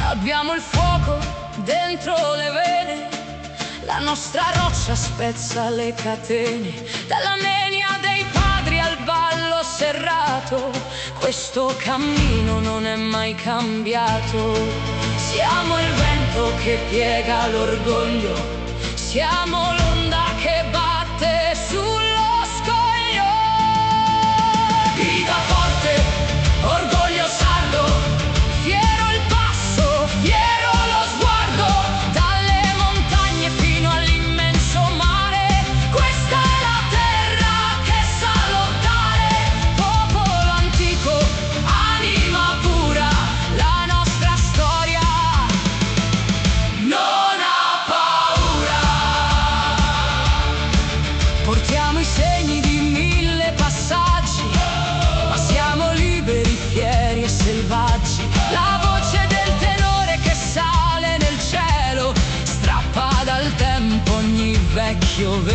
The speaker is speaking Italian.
Abbiamo il fuoco dentro le vene, la nostra roccia spezza le catene. Dalla nenia dei padri al ballo serrato, questo cammino non è mai cambiato. Siamo il vento che piega l'orgoglio, siamo l'onda che batte sullo scoglio. Grida forte, orgoglio sardo, fiero il passo, fiero lo sguardo, dalle montagne fino all'immenso mare. Questa è la terra che sa lottare, popolo antico, anima pura, la nostra storia non ha paura. Portiamo i segni di 1000 passaggi, ma siamo liberi, fieri e selvaggi. La voce del tenore che sale nel cielo strappa dal tempo ogni vecchio velo.